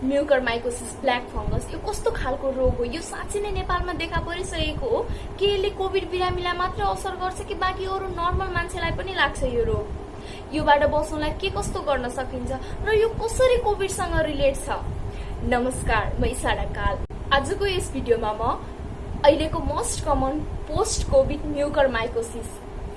म्युकरमाइकोसिस black fungus यो कस्तो खालको रोग हो? यो साँच्चै नै नेपालमा देखा परिसकेको हो कि यसले कोभिड बिरामीलाई मात्र असर गर्छ कि बाँकी अरू नर्मल मान्छेलाई पनि लाग्छ यो रोग? योबाट बस्नलाई के कस्तो गर्न सकिन्छ र यो कसरी कोभिडसँग रिलेट छ? नमस्कार, म इसारा काल। आजको यस भिडियोमा म अहिलेको most common post COVID mucormycosis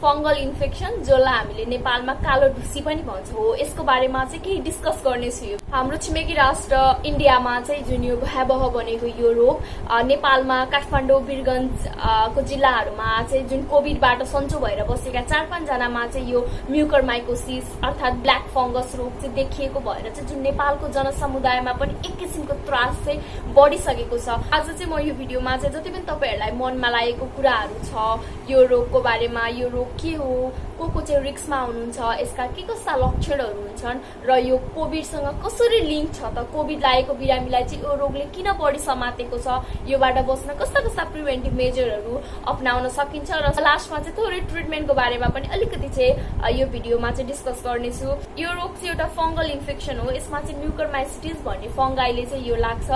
fungal infection, जसलाई हामीले नेपालमा कालो ढुसी पनि भन्छौँ, यसको बारेमा चाहिँ केही डिस्कस गर्नेछु। हाम्रो छिमेकी राष्ट्र इन्डियामा चाहिँ जुन यो भयावह बनेको यो रोग नेपालमा काठमाडौँ वीरगञ्ज को जिल्लाहरूमा चाहिँ जुन कोभिडबाट सन्चो भएर बसेका 4-5 जनामा चाहिँ यो म्युकरमाइकोसिस अर्थात् ब्ल्याक फंगस रोग चाहिँ देखिएको भएर चाहिँ जुन नेपालको जनसमुदायमा पनि एक किसिमको त्रास चाहिँ बढिसकेको छ। आज चाहिँ म यो भिडियोमा चाहिँ जति पनि तपाईहरुलाई मनमा लागेको कुराहरू छ यो रोगको बारेमा, यो रोग के हो, को चाहिँ रिस्कमा हुनुहुन्छ, यसका के कस्ता लक्षणहरू हुन्छन् र यो कोभिडसँग कसरी लिङ्क छ त, कोभिड लागेको बिरामीलाई चाहिँ यो रोगले किन बढी समातेको छ, योबाट बस्न कस्ता कस्ता प्रिभेन्टिभ मेजरहरू अपनाउन सकिन्छ र लास्टमा चाहिँ थोरै ट्रिटमेन्टको बारेमा पनि अलिकति चाहिँ यो भिडियोमा चाहिँ डिस्कस गर्नेछु। यो रोग चाहिँ एउटा फंगल इन्फेक्सन हो। यसमा चाहिँ म्युकरमाइसिटिस भन्ने फंगाइले चाहिँ यो लाग्छ,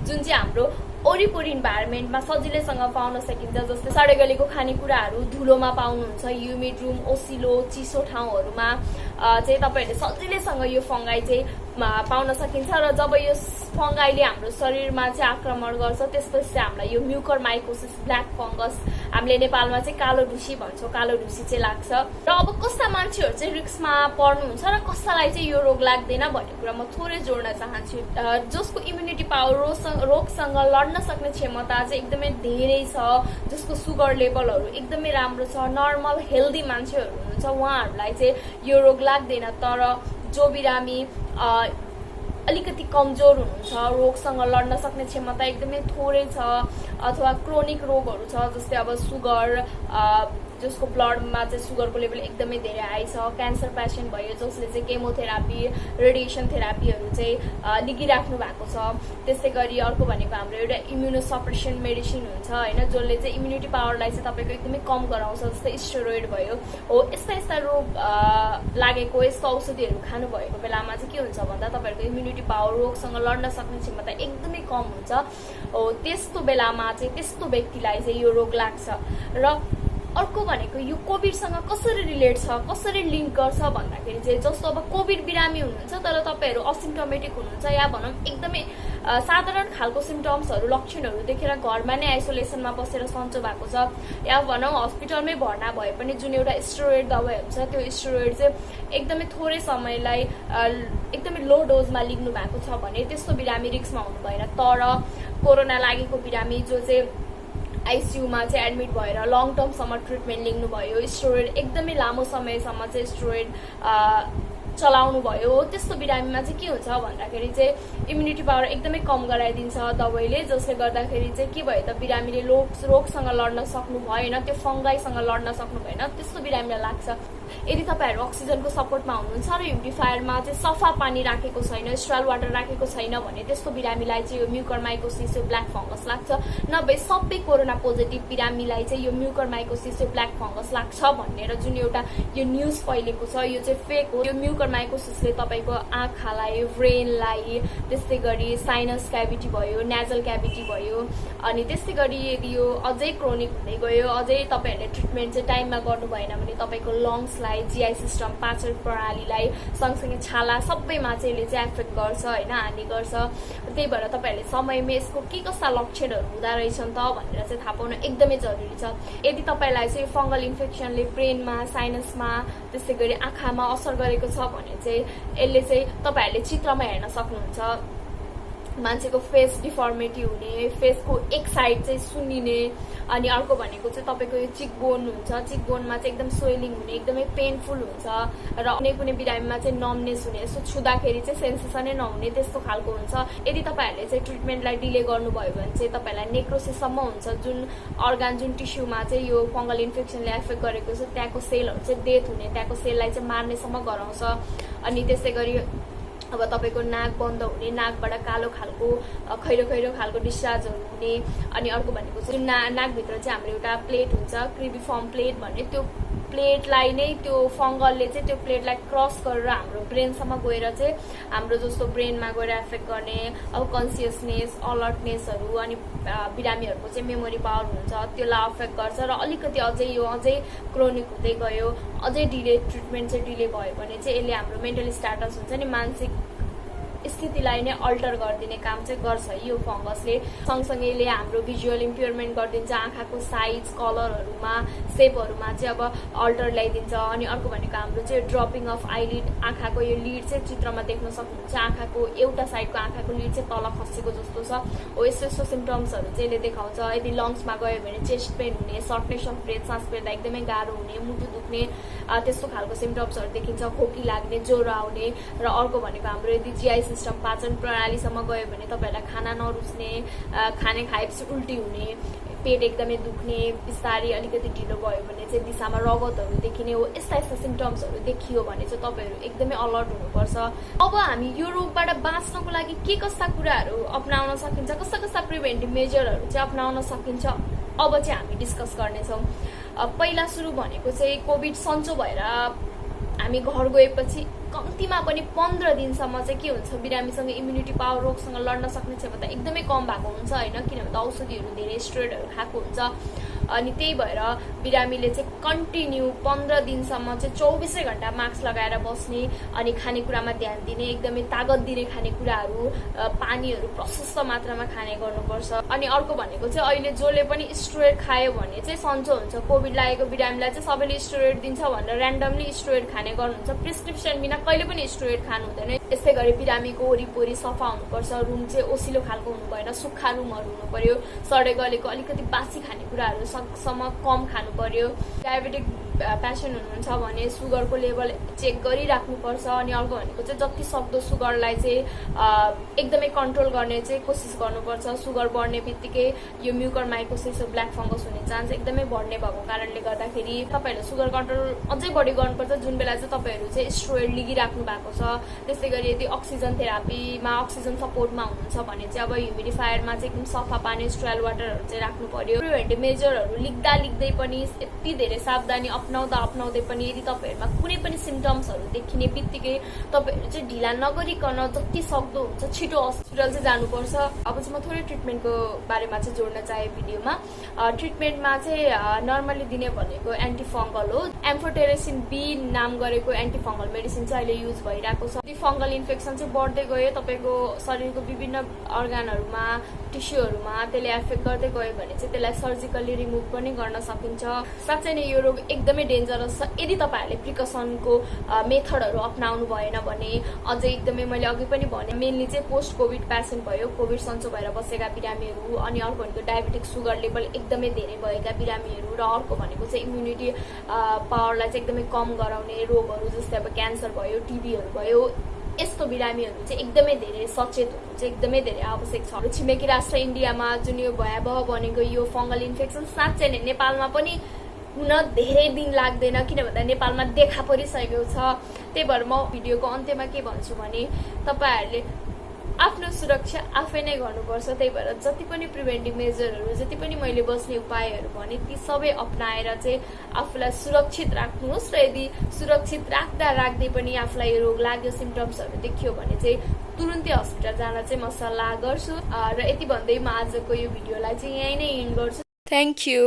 जुन चाहिँ हाम्रो वरिपरि इन्भाइरोमेन्टमा सजिलैसँग पाउन सकिन्छ। जस्तै सडे गलेको खानेकुराहरू धुलोमा पाउनुहुन्छ, ह्युमिड रुम, ओसिलो, चिसो ठाउँहरूमा चाहिँ तपाईहरुले सजिलैसँग यो फंगाई चाहिँ पाउन सकिन्छ र जब यो फंगाइले हाम्रो शरीरमा चाहिँ आक्रमण गर्छ त्यसपछि चाहिँ हामीलाई यो म्युकरमाइकोसिस ब्ल्याक फंगस, हामीले नेपालमा चाहिँ कालो ढुसी भन्छौँ, कालो ढुसी चाहिँ लाग्छ। र अब कस्ता मान्छेहरू चाहिँ रिस्कमा पर्नुहुन्छ र कस्तालाई चाहिँ यो रोग लाग्दैन भन्ने कुरा म थोरै जोड्न चाहन्छु। जसको इम्युनिटी पावर रोगसँग लड्न सक्ने क्षमता चाहिँ एकदमै धेरै छ, जसको सुगर लेभलहरू एकदमै राम्रो छ, नर्मल हेल्दी मान्छेहरू हुनुहुन्छ, उहाँहरूलाई चाहिँ यो रोग लाग्दैन। तर जो बिरामी अलिकति कमजोर हुनुहुन्छ, रोगसँग लड्न सक्ने क्षमता एकदमै थोरै छ अथवा क्रोनिक रोगहरू छ, जस्तै अब सुगर, जसको ब्लडमा चाहिँ सुगरको लेभल एकदमै धेरै हाई छ, क्यान्सर पेसेन्ट भयो जसले चाहिँ केमोथेरापी, रेडिएसन थेरापीहरू चाहिँ लिगिराख्नु भएको छ। त्यसै गरी अर्को भनेको हाम्रो एउटा इम्युनोसप्रेसन मेडिसिन हुन्छ हैन, जसले चाहिँ इम्युनिटी पावरलाई चाहिँ तपाईको एकदमै कम गराउँछ, जस्तै स्टेरोइड भयो हो। यस्ता रोग लागेको यस्तो औषधिहरू खानु भएको बेलामा चाहिँ के हुन्छ भन्दा तपाईहरुको इम्युनिटी पावर, रोगसँग लड्न सक्ने क्षमता एकदमै कम हुन्छ हो। त्यस्तो बेलामा चाहिँ त्यस्तो व्यक्तिलाई चाहिँ यो रोग लाग्छ। र अर्को भनेको यो कोभिडसँग कसरी रिलेट छ, कसरी लिङ्क गर्छ भन्दाखेरि चाहिँ जस्तो अब कोभिड बिरामी हुनुहुन्छ तर तपाईहरु असिम्प्टोमेटिक हुनुहुन्छ या भनौं एकदमै साधारण खालको सिम्पटम्सहरू, लक्षणहरू देखेर घरमा नै आइसोलेसनमा बसेर सन्चो भएको छ या भनौं हस्पिटलमै भर्ना भए पनि जुन एउटा स्टेरोइड दबाई हुन्छ त्यो स्टेरोइड चाहिँ एकदमै थोरै समयलाई एकदमै लो डोजमा लिनु भएको छ भने त्यस्तो बिरामी रिस्कमा हुनु भएन। तर कोरोना लागेको बिरामी जो चाहिँ आइसियूमा चाहिँ एडमिट भएर लङ टर्मसम्म ट्रिटमेन्ट लिनु भयो, स्टेरोइड एकदमै लामो समयसम्म चाहिँ स्टेरोइड चलाउनु भयो, त्यस्तो बिरामीमा चाहिँ के हुन्छ भन्दाखेरि चाहिँ इम्युनिटी पावर एकदमै कम गराइदिन्छ दबाईले, जसले गर्दाखेरि चाहिँ के भयो त बिरामीले रोगसँग लड्न सक्नु भएन, त्यो फंगाइसँग लड्न सक्नु भएन, त्यस्तो बिरामीलाई लाग्छ। यदि तपाईहरु अक्सिजनको सपोर्टमा हुनुहुन्छ र ह्युमिडिफायरमा चाहिँ सफा पानी राखेको छैन, स्ट्रल वाटर राखेको छैन भने त्यस्तो बिरामीलाई चाहिँ यो म्युकरमाइकोसिस यो ब्ल्याक फंगस लाग्छ। नभए सबै कोरोना पोजिटिभ बिरामीलाई चाहिँ यो म्युकरमाइकोसिस यो ब्ल्याक फंगस लाग्छ भनेर जुन एउटा यो न्यूज फैलेको छ यो चाहिँ फेक हो। यो म्युकरमाइकोसिसले तपाईको आँखालाई, ब्रेनलाई, त्यस्तै गरी साइनस क्याभिटी भयो, नेजल क्याभिटी भयो, अनि त्यस्तै गरी यदि यो अझै क्रोनिक हुँदै गयो, अझै तपाईहरुले ट्रिटमेन्ट चाहिँ टाइममा गर्नु भएन भने तपाईको लङ्सलाई, जीआई सिस्टम, पाचन प्रणालीलाई, सँगसँगै छाला सबैमा चाहिँ यसले चाहिँ एफेक्ट गर्छ हैन, हानि गर्छ। त्यही भएर तपाईहरुले समयमै यसको के कस्ता लक्षणहरू हुँदा रहेछन् त भनेर चाहिँ थाहा पाउन एकदमै जरुरी छ। यदि तपाईलाई चाहिँ फंगल इन्फेक्सनले ब्रेनमा, साइनसमा, त्यसै गरी आँखामा असर गरेको छ भने चाहिँ यसले चाहिँ तपाईहरुले चित्रमा हेर्न सक्नुहुन्छ। मान्छेको फेस डिफर्मिटी हुने, फेसको एक साइड चाहिँ सुन्निने, अनि अर्को भनेको चाहिँ तपाईको यो चिक बोन हुन्छ, चिक बोनमा चाहिँ एकदम स्वेलिङ हुने, एकदमै पेनफुल हुन्छ र कुनै बिरामीमा चाहिँ नमनेस हुने, यसो छुँदाखेरि चाहिँ सेन्सेसनै नहुने, त्यस्तो खालको हुन्छ। यदि तपाईहरुले चाहिँ ट्रिटमेन्टलाई डिले गर्नुभयो भने चाहिँ तपाईहरुलाई नेक्रोसिससम्म हुन्छ, जुन अर्गान, जुन टिस्युमा चाहिँ यो फंगल इन्फेक्सनले एफेक्ट गरेको छ त्यहाँको सेलहरू चाहिँ डेथ हुने, त्यहाँको सेललाई चाहिँ मार्नेसम्म गराउँछ। अनि त्यसै गरी अब तपाईको नाक बन्द हुने, नाकबाट कालो खालको खैरो खैरो खालको डिस्चार्जहरू हुने, अनि अर्को भनेको चाहिँ नाकभित्र चाहिँ हाम्रो एउटा प्लेट हुन्छ, क्रिबिफर्म प्लेट भन्ने, त्यो प्लेटलाई नै त्यो फङ्गलले चाहिँ त्यो प्लेटलाई क्रस गरेर हाम्रो ब्रेनसम्म गएर चाहिँ हाम्रो जस्तो ब्रेनमा गएर एफेक्ट गर्ने अब कन्सियसनेस अलर्टनेसहरू अनि बिरामीहरूको चाहिँ मेमोरी पावर हुन्छ त्यसलाई अफेक्ट गर्छ र अलिकति अझै क्रोनिक हुँदै गयो अझै डिले ट्रिटमेन्ट चाहिँ डिले भयो भने चाहिँ यसले हाम्रो मेन्टल स्ट्याटस हुन्छ नि मानसिक स्थितिलाई नै अल्टर गरिदिने काम चाहिँ गर्छ यो फङ्गसले सँगसँगै यसले हाम्रो भिजुअल इम्प्योरमेन्ट गरिदिन्छ आँखाको साइज कलरहरूमा सेपहरूमा चाहिँ अब अल्टर ल्याइदिन्छ अनि अर्को भनेको हाम्रो चाहिँ ड्रपिङ अफ आइलिड आँखाको यो लिड चाहिँ चित्रमा देख्न सक्नुहुन्छ आँखाको एउटा साइडको आँखाको लिड चाहिँ तल खसेको जस्तो छ हो यस्तो यस्तो सिम्टम्सहरू चाहिँ यसले देखाउँछ यदि लङ्समा गयो भने चेस्ट पेन हुने सर्टनेस अफ ब्रेथ सास फेर्दा एकदमै गाह्रो हुने मुटु दुख्ने त्यस्तो खालको सिम्टम्सहरू देखिन्छ खोकी लाग्ने ज्वरो आउने र अर्को भनेको हाम्रो यदि जिआई सिस्टम पाचन प्रणालीसम्म गयो भने तपाईँहरूलाई खाना नरुच्ने खाने खाएपछि उल्टी हुने पेट एकदमै दुख्ने बिस्तारै अलिकति ढिलो भयो भने चाहिँ दिशामा रगतहरू देखिने हो यस्ता यस्ता सिम्टम्सहरू देखियो भने चाहिँ तपाईँहरू एकदमै अलर्ट हुनुपर्छ अब हामी यो रोगबाट बाँच्नको लागि के कस्ता कुराहरू अपनाउन सकिन्छ कस्ता कस्ता प्रिभेन्टिभ मेजरहरू चाहिँ अपनाउन सकिन्छ अब चाहिँ हामी डिस्कस गर्नेछौँ पहिला सुरु भनेको चाहिँ कोभिड सन्चो भएर हामी घर गएपछि कम्तीमा पनि 15 दिनसम्म चाहिँ के हुन्छ बिरामीसँग इम्युनिटी पावर रोगसँग लड्न सक्ने क्षमता एकदमै कम भएको हुन्छ होइन किनभने औषधिहरू धेरै स्टेरोइडहरू खाएको हुन्छ अनि त्यही भएर बिरामीले चाहिँ कन्टिन्यू 15 दिनसम्म चाहिँ 24 घण्टा मास्क लगाएर बस्ने अनि खानेकुरामा ध्यान दिने एकदमै तागत दिने खानेकुराहरू पानीहरू प्रशस्त मात्रामा खाने गर्नुपर्छ अनि अर्को भनेको चाहिँ अहिले जसले पनि स्टेरोइड खायो भने चाहिँ सन्चो हुन्छ कोभिड लागेको बिरामीलाई चाहिँ सबैले स्टेरोइड दिन्छ भनेर ऱ्यान्डमली स्टेरोइड खाने गर्नुहुन्छ प्रिस्क्रिप्सन बिना कहिले पनि स्टेरोइड खानु हुँदैन यसै गरी बिरामीको वरिपरि सफा हुनुपर्छ रुम चाहिँ ओसिलो खालको हुनु भएन सुक्खा रुमहरू हुनु पर्यो सडे गलेको अलिकति बासी खानेकुराहरू सकसम्म कम खानु पर्यो डायबेटिक पेसेन्ट हुनुहुन्छ भने सुगरको लेभल चेक गरिराख्नुपर्छ अनि अर्को भनेको चाहिँ जति सक्दो सुगरलाई चाहिँ एकदमै कन्ट्रोल गर्ने चाहिँ कोसिस गर्नुपर्छ सुगर बढ्ने बित्तिकै यो म्युकरमाइकोसिस ब्ल्याक फङ्गस हुने चान्स एकदमै बढ्ने भएको कारणले गर्दाखेरि तपाईँहरूले सुगर कन्ट्रोल अझै बढी गर्नुपर्छ जुन बेला चाहिँ तपाईँहरू चाहिँ स्टेरोइड लिगिराख्नु भएको छ त्यस्तै गरी यदि अक्सिजन थेरापीमा अक्सिजन सपोर्टमा हुनुहुन्छ भने चाहिँ अब ह्युमिडिफायरमा चाहिँ एकदम सफा पानी स्ट्रेल वाटरहरू चाहिँ राख्नु पर्यो प्रिभेन्टिभ मेजरहरू लेख्दै पनि यति धेरै सावधानी अपनाउँदै पनि यदि तपाईँहरूमा कुनै पनि सिम्टम्सहरू देखिने बित्तिकै तपाईँहरू चाहिँ ढिला नगरिकन जति सक्दो हुन्छ छिटो हस्पिटल चाहिँ जानुपर्छ अब चाहिँ म थोरै ट्रिटमेन्टको बारेमा चाहिँ जोड्न चाहे भिडियोमा ट्रिटमेन्टमा चाहिँ नर्मली दिने भनेको एन्टिफङ्गल हो एम्फोटेरेसिन बी नाम गरेको एन्टिफङ्गल मेडिसिन चाहिँ अहिले युज भइरहेको छ यदि फङ्गल इन्फेक्सन चाहिँ बढ्दै गयो तपाईँको शरीरको विभिन्न अर्गानहरूमा टिस्युहरूमा त्यसले एफेक्ट गर्दै गयो भने चाहिँ त्यसलाई सर्जिकल्ली रिमुभ पनि गर्न सकिन्छ साँच्चै नै यो रोग एकदमै डेन्जरस छ यदि तपाईँहरूले प्रिकसनको मेथडहरू अपनाउनु भएन भने अझै एकदमै मैले अघि पनि भने मेनली चाहिँ पोस्ट कोभिड पेसेन्ट भयो कोभिड सन्चो भएर बसेका बिरामीहरू अनि अर्को भनेको डायबेटिक सुगर लेभल एकदमै धेरै भएका बिरामीहरू र अर्को भनेको चाहिँ इम्युनिटी पावरलाई चाहिँ एकदमै कम गराउने रोगहरू जस्तै अब क्यान्सर भयो टिबीहरू भयो यस्तो बिरामीहरू चाहिँ एकदमै धेरै सचेत हुनु चाहिँ एकदमै धेरै आवश्यक छ छिमेकी राष्ट्र इन्डियामा जुन यो भयावह बनेको यो फङ्गल इन्फेक्सन साँच्चै नै नेपालमा पनि हुन धेरै दिन लाग्दैन किन भन्दा नेपालमा देखा परिसकेको छ त्यही भएर म भिडियोको अन्त्यमा के भन्छु भने तपाईँहरूले आफ्नो सुरक्षा आफै नै गर्नुपर्छ त्यही भएर जति पनि प्रिभेन्टिभ मेजरहरू जति पनि मैले बस्ने उपायहरू भने ती सबै अपनाएर चाहिँ आफूलाई सुरक्षित राख्नुहोस् र यदि सुरक्षित राख्दै पनि आफूलाई यो रोग लाग्यो सिम्टम्सहरू देखियो भने चाहिँ तुरुन्तै हस्पिटल जान चाहिँ म सल्लाह गर्छु र यति भन्दै म आजको यो भिडियोलाई चाहिँ यहीँ नै एन्ड गर्छु थ्याङ्क यू